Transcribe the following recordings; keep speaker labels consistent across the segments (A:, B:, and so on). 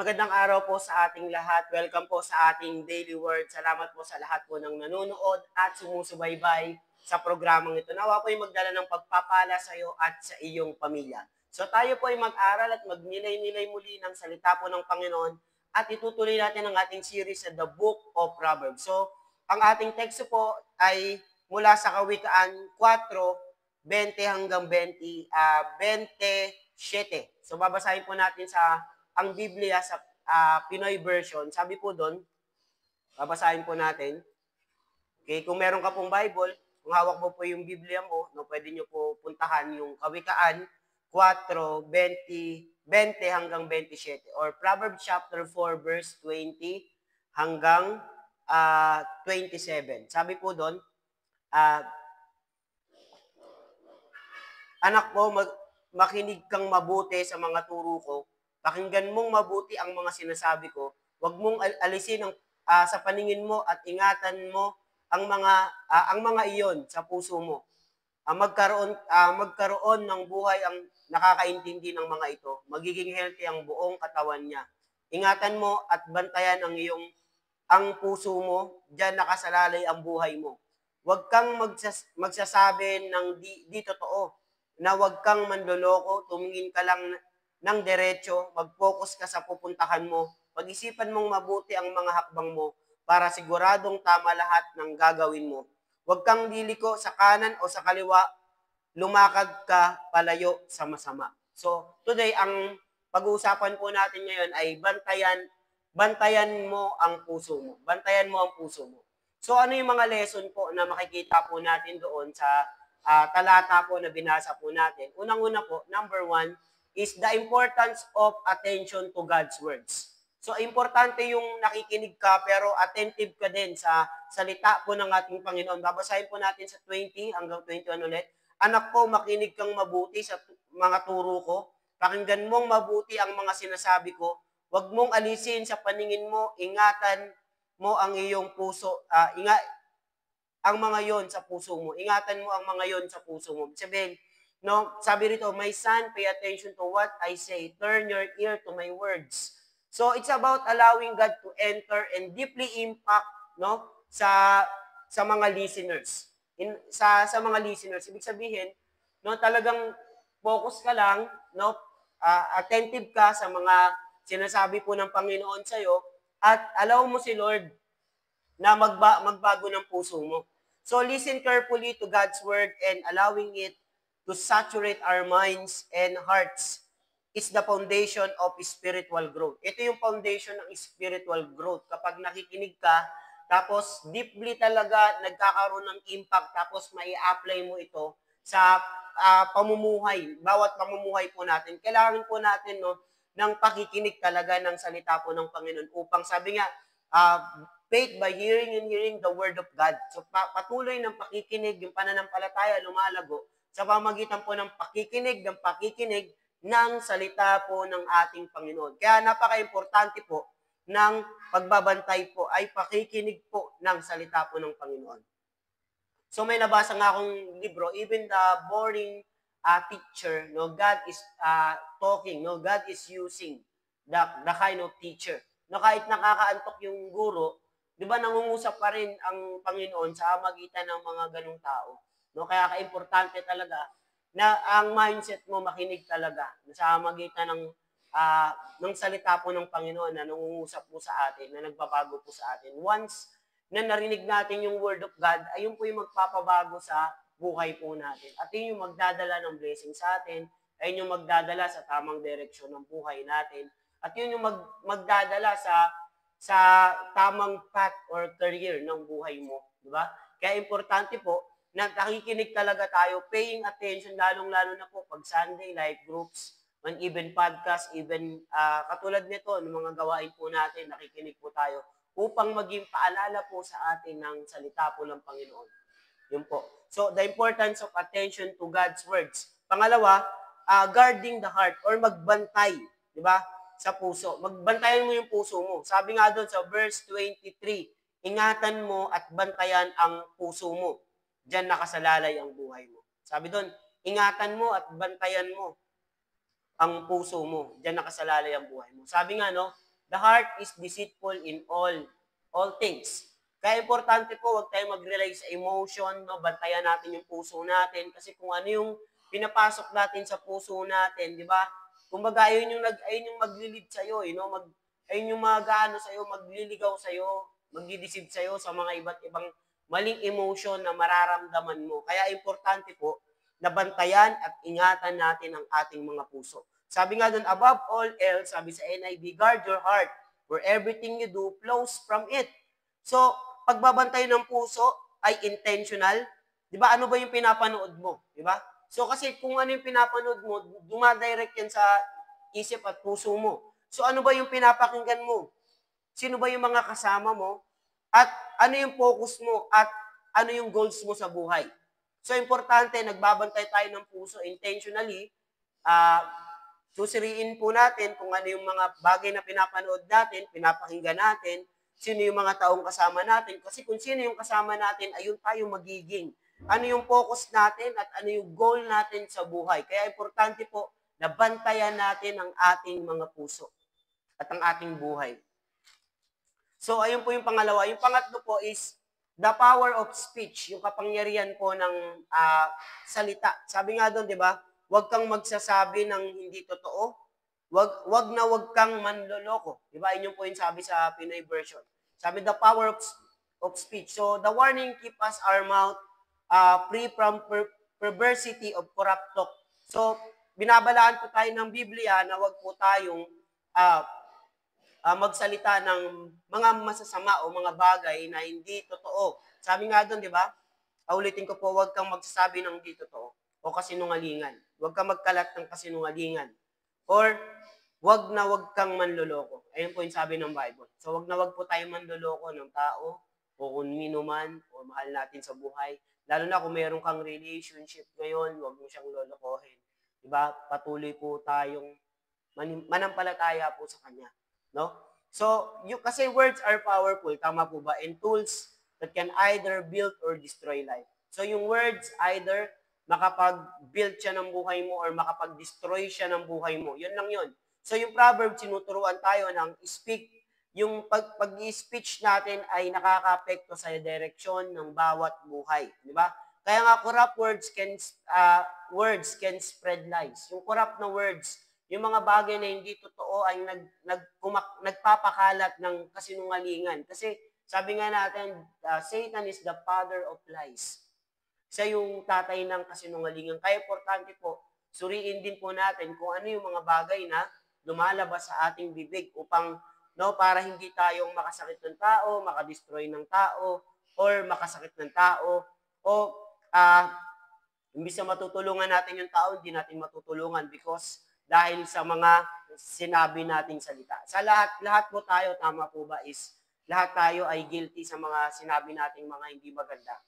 A: Magandang araw po sa ating lahat. Welcome po sa ating Daily Word. Salamat po sa lahat po ng nanonood at sumusubaybay sa programang ito. Nawa po ay magdala ng pagpapala sa iyo at sa iyong pamilya. So tayo po ay mag-aral at magnilay-nilay muli ng salita po ng Panginoon at itutuloy natin ang ating series sa The Book of Proverbs. So ang ating teksto po ay mula sa Kawikaan 4:20 hanggang 27. So babasahin po natin sa ang Biblia sa Pinoy version. Sabi po doon, babasahin po natin. Okay, kung meron ka pong Bible, kung hawak mo po yung Biblia mo, no, pwede nyo po puntahan yung Kawikaan 4:20 hanggang 27 or Proverbs chapter 4 verse 20 hanggang 27. Sabi po doon, anak ko, makinig kang mabuti sa mga turo ko. Pakinggan mong mabuti ang mga sinasabi ko. Huwag mong alisin sa paningin mo at ingatan mo ang mga iyon sa puso mo. Magkaroon ng buhay ang nakakaintindi ng mga ito. Magiging healthy ang buong katawan niya. Ingatan mo at bantayan ang puso mo. Diyan nakasalalay ang buhay mo. Huwag kang magsasabi ng di totoo, na huwag kang manloloko, tumingin ka lang ng diretso, mag-focus ka sa pupuntahan mo, pag-isipan mong mabuti ang mga hakbang mo para siguradong tama lahat ng gagawin mo. Huwag kang liliko sa kanan o sa kaliwa, lumakad ka palayo sa masama. So, today, ang pag-uusapan po natin ngayon ay bantayan mo ang puso mo. Bantayan mo ang puso mo. So, ano yung mga lesson po na makikita po natin doon sa talata po na binasa po natin? Unang-una po, number 1, is the importance of attention to God's words. So, importante yung nakikinig ka pero attentive ka din sa salita po ng ating Panginoon. Babasahin po natin sa 20 hanggang 21 ulit. Anak ko, makinig kang mabuti sa mga turo ko. Pakinggan mong mabuti ang mga sinasabi ko. Huwag mong alisin sa paningin mo, ingatan mo ang iyong puso. Ang mga yon sa puso mo. Ingatan mo ang mga yon sa puso mo. Sabihin, no, sabi rito, my son, pay attention to what I say. Turn your ear to my words. So it's about allowing God to enter and deeply impact, no, sa mga listeners. Sa mga listeners, ibig sabihin, no, talagang focus ka lang, no, attentive ka sa mga sinasabi po ng Panginoon sa iyo at allow mo si Lord na magbago ng puso mo. So listen carefully to God's word and allowing it to saturate our minds and hearts is the foundation of spiritual growth. Ito yung foundation ng spiritual growth. Kapag nakikinig ka, tapos deeply talaga nagkakaroon ng impact, tapos mai-apply mo ito sa pamumuhay, bawat pamumuhay po natin. Kailangan po natin, no, ng pakikinig talaga ng salita po ng Panginoon upang sabi nga, faith by hearing and hearing the word of God. So patuloy ng pakikinig, yung pananampalataya lumalago sa pamagitan po ng pakikinig ng salita po ng ating Panginoon. Kaya napaka-importante po ng pagbabantay po ay pakikinig po ng salita po ng Panginoon. So may nabasa nga akong libro, even the boring teacher, no, God is talking, no, God is using the kind of teacher. No, kahit nakakaantok yung guro, di ba nangungusap pa rin ang Panginoon sa magitan ng mga ganung tao. No, kaya kaimportante talaga na ang mindset mo makinig talaga sa magitan ng salita po ng Panginoon na nangungusap po sa atin, na nagbabago po sa atin. Once na narinig natin yung word of God, ayun po yung magpapabago sa buhay po natin. At yun yung magdadala ng blessing sa atin, ayun yung magdadala sa tamang direksyon ng buhay natin. At yun yung magdadala sa tamang path or career ng buhay mo, di ba? Kaya importante po na nakikinig talaga tayo, paying attention, lalong-lalo na po pag Sunday live groups, and even podcast, even katulad nito, ng mga gawain po natin, nakikinig po tayo upang maging paalala po sa atin ng salita po ng Panginoon. Yun po. So, the importance of attention to God's words. Pangalawa, guarding the heart or magbantay, di ba? Sa puso. Magbantayan mo yung puso mo. Sabi nga doon sa verse 23, ingatan mo at bantayan ang puso mo. Diyan nakasalalay ang buhay mo. Sabi doon, ingatan mo at bantayan mo ang puso mo. Diyan nakasalalay ang buhay mo. Sabi nga, no, The heart is deceitful in all things. Kaya importante po, huwag tayong mag-rely sa emotion, no? Bantayan natin yung puso natin kasi kung ano yung pinapasok natin sa puso natin, di ba? Kumbaga, ayun yung maglilid sa'yo, ayun yung mag-ano sa'yo, magliligaw sa'yo, magdideceive sa'yo sa mga iba't ibang maling emotion na mararamdaman mo. Kaya importante po, nabantayan at ingatan natin ang ating mga puso. Sabi nga doon, above all else, sabi sa NIV, guard your heart, where everything you do flows from it. So, pagbabantay ng puso ay intentional. Di ba? Ano ba yung pinapanood mo? Di ba? So, kasi kung ano yung pinapanood mo, dumadirect yan sa isip at puso mo. So, ano ba yung pinapakinggan mo? Sino ba yung mga kasama mo? At ano yung focus mo? At ano yung goals mo sa buhay? So, importante, nagbabantay tayo ng puso intentionally. Susuriin po natin kung ano yung mga bagay na pinapanood natin, pinapakinggan natin, sino yung mga taong kasama natin. Kasi kung sino yung kasama natin, ayun tayo magiging. Ano yung focus natin at ano yung goal natin sa buhay. Kaya importante po na bantayan natin ang ating mga puso at ang ating buhay. So, ayun po yung pangalawa. Yung pangatlo po is the power of speech, yung kapangyarihan po ng salita. Sabi nga doon, di ba? Huwag kang magsasabi ng hindi totoo. Wag kang manloloko. Di ba? Yun po yung sabi sa Pinoy version. Sabi, the power of speech. So, the warning, keep us our mouth free from perversity of corrupt talk. So, binabalaan po tayo ng Biblia na wag po tayong magsalita ng mga masasama o mga bagay na hindi totoo. Sabi nga doon, di ba? Ulitin ko po, huwag kang magsasabi ng hindi totoo o kasinungalingan. Huwag kang magkalat ng kasinungalingan. Or, wag kang manloloko. Ayun po yung sabi ng Bible. So, wag na wag po tayo manloloko ng tao o kung mino man o mahal natin sa buhay. Lalo na kung meron kang relationship ngayon, wag mo siyang lolokohin. Diba? Patuloy po tayong manampalataya po sa Kanya. No? So, kasi words are powerful, tama po ba? And tools that can either build or destroy life. So, yung words either makapag-build siya ng buhay mo or makapag-destroy siya ng buhay mo. Yun lang yun. So, yung proverb, sinuturuan tayo ng speak. Yung pag-speech natin ay nakaka-apekto sa direksyon ng bawat buhay. Di ba? Kaya nga, corrupt words can spread lies. Yung corrupt na words, yung mga bagay na hindi totoo ay nagpapakalat ng kasinungalingan. Kasi sabi nga natin, Satan is the father of lies. Siya yung tatay ng kasinungalingan. Kaya importante po, suriin din po natin kung ano yung mga bagay na lumalabas sa ating bibig upang para hindi tayong makasakit ng tao, makadestroy ng tao, or makasakit ng tao, o imbis na matutulungan natin yung tao, hindi natin matutulungan because dahil sa mga sinabi nating salita. Sa lahat po tayo, tama po ba, is lahat tayo ay guilty sa mga sinabi nating mga hindi maganda.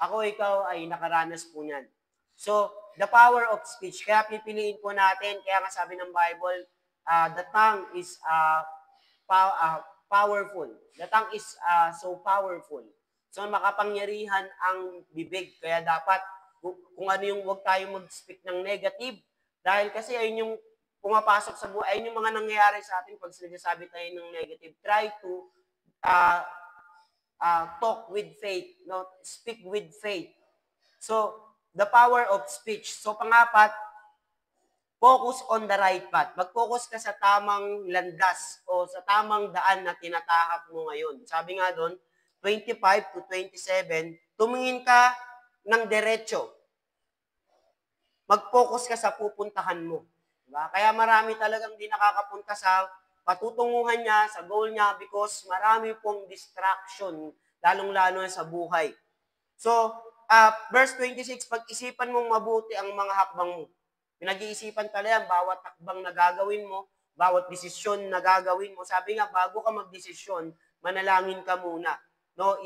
A: Ako, ikaw ay nakaranas po niyan. So, the power of speech. Kaya pipiliin po natin, kaya nga sabi ng Bible, the tongue is powerful. The tongue is so powerful. So, makapangyarihan ang bibig. Kaya dapat, kung ano yung huwag tayong mag-speak ng negative, dahil kasi ayun yung pumapasok sa buhay, ayun yung mga nangyayari sa atin pag sinasabi tayo ng negative. Try to talk with faith, speak with faith. So, the power of speech. So, pangapat, focus on the right path. Mag-focus ka sa tamang landas o sa tamang daan na tinatahak mo ngayon. Sabi nga doon, 25 to 27, tumingin ka ng diretso. Mag-focus ka sa pupuntahan mo. Diba? Kaya marami talagang di nakakapunta sa patutunguhan niya, sa goal niya, because marami pong distraction, lalong-lalo sa buhay. So, verse 26, pag-isipan mong mabuti ang mga hakbang mo. Pinag-iisipan talaga bawat hakbang na gagawin mo, bawat desisyon na gagawin mo. Sabi nga, bago ka magdesisyon, manalangin ka muna.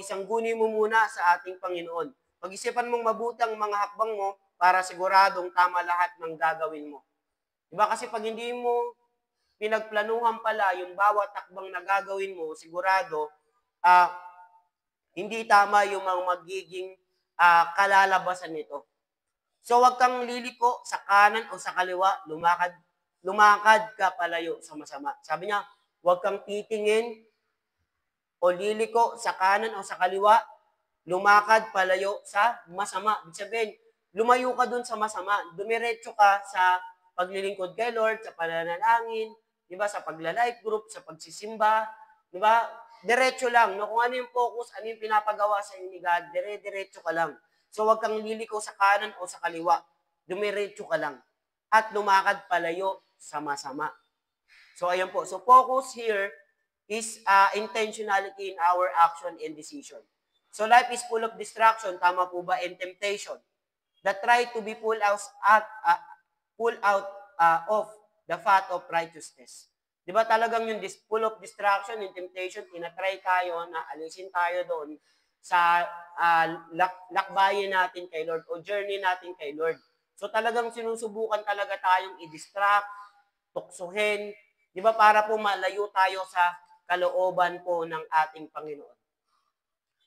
A: Isangguni mo muna sa ating Panginoon. Pag-isipan mong mabuti ang mga hakbang mo para siguradong tama lahat ng gagawin mo. Diba? Kasi pag hindi mo pinagplanuhan pala yung bawat takbang na gagawin mo, sigurado, hindi tama yung mga magiging kalalabasan nito. So, wag kang liliko sa kanan o sa kaliwa, lumakad ka palayo sa masama. Sabi niya, Huwag kang titingin o liliko sa kanan o sa kaliwa, lumakad palayo sa masama. Ibig sabihin, lumayo ka dun sa masama. Dumiretso ka sa paglilingkod kay Lord, sa pananalangin, di ba, sa pagla-life group, sa pagsisimba, di ba? Diretso lang. No? Kung ano yung focus, ano yung pinapagawa sa inyo ni God, dire-diretso ka lang. So, huwag kang liliko sa kanan o sa kaliwa. Dumiretso ka lang. At lumakad palayo sa masama. So, ayan po. So, focus here is intentionality in our action and decision. So, life is full of distraction, tama po ba, and temptation that try to be pull out of the path of righteousness. Di ba talagang yung full of distraction and temptation, tinatry tayo na alisin tayo doon sa lakbayin natin kay Lord o journey natin kay Lord. So talagang sinusubukan talaga tayong i-distract, tuksuhin, di ba, para po malayo tayo sa kalooban po ng ating Panginoon.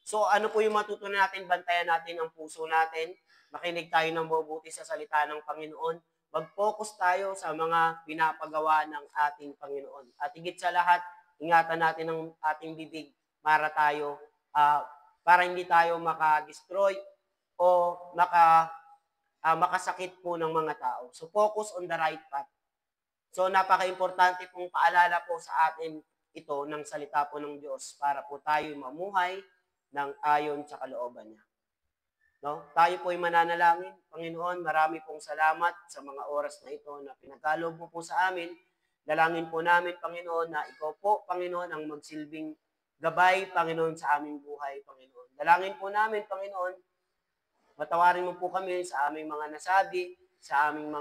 A: So ano po yung matutunan natin? Bantayan natin ang puso natin, makinig tayo ng mabuti sa salita ng Panginoon, mag-focus tayo sa mga pinapagawa ng ating Panginoon. At higit sa lahat, ingatan natin ang ating bibig para hindi tayo maka-destroy o makasakit po ng mga tao. So focus on the right path. So napaka-importante pong paalala po sa atin ito ng salita po ng Diyos para po tayo mamuhay ng ayon sa kalooban niya. No? Tayo po ay mananalangin. Panginoon, marami pong salamat sa mga oras na ito na pinagkaloob mo po sa amin. Dalangin po namin, Panginoon, na ikaw po, Panginoon, ang magsilbing gabay, Panginoon, sa aming buhay, Panginoon. Dalangin po namin, Panginoon, patawarin mo po kami sa aming mga nasabi, sa aming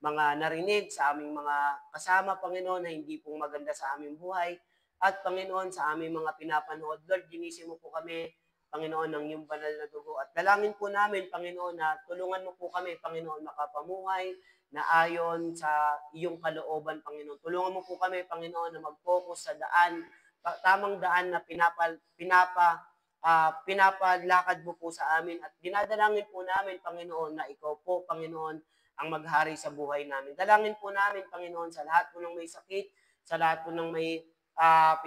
A: mga narinig, sa aming mga kasama, Panginoon, na hindi pong maganda sa aming buhay. At Panginoon, sa aming mga pinapanood, Lord, ginising mo po kami, Panginoon, ng iyong banal na dugo. At dalangin po namin, Panginoon, na tulungan mo po kami, Panginoon, makapamuhay na ayon sa iyong kalooban, Panginoon. Tulungan mo po kami, Panginoon, na mag-focus sa daan, tamang daan na pinapalakad mo po sa amin. At dinadalangin po namin, Panginoon, na ikaw po, Panginoon, ang maghari sa buhay namin. Dalangin po namin, Panginoon, sa lahat po ng may sakit, sa lahat po ng may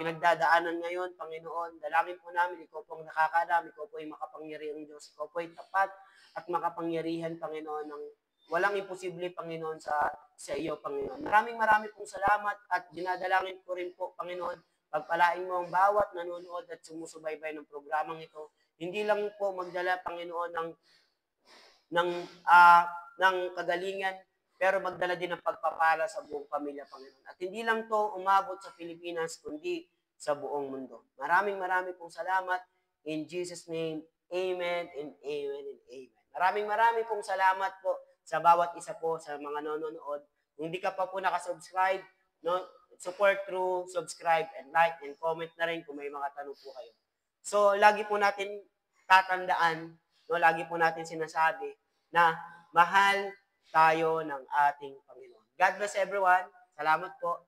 A: pinagdadaanan ngayon, Panginoon. Dalangin po namin, ikaw po ang nakakalam, ikaw po ay makapangyarihang Diyos, ikaw po ay tapat at makapangyarihan, Panginoon, ng walang imposible, Panginoon, sa iyo, Panginoon. Maraming pong salamat at dinadalangin ko rin po, Panginoon, pagpalain mo ang bawat nanonood at sumusubaybay ng programang ito. Hindi lang po magdala, Panginoon, ng kagalingan, pero magdala din ng pagpapala sa buong pamilya, Panginoon. At hindi lang to umabot sa Pilipinas, kundi sa buong mundo. Maraming pong salamat. In Jesus' name, amen and amen and amen. Maraming pong salamat po sa bawat isa po sa mga nanonood. Kung hindi ka pa po nakasubscribe, no, support through subscribe and like and comment na rin kung may mga tanong po kayo. So, lagi po natin tatandaan, no, lagi po natin sinasabi na mahal tayo ng ating Panginoon. God bless everyone. Salamat po.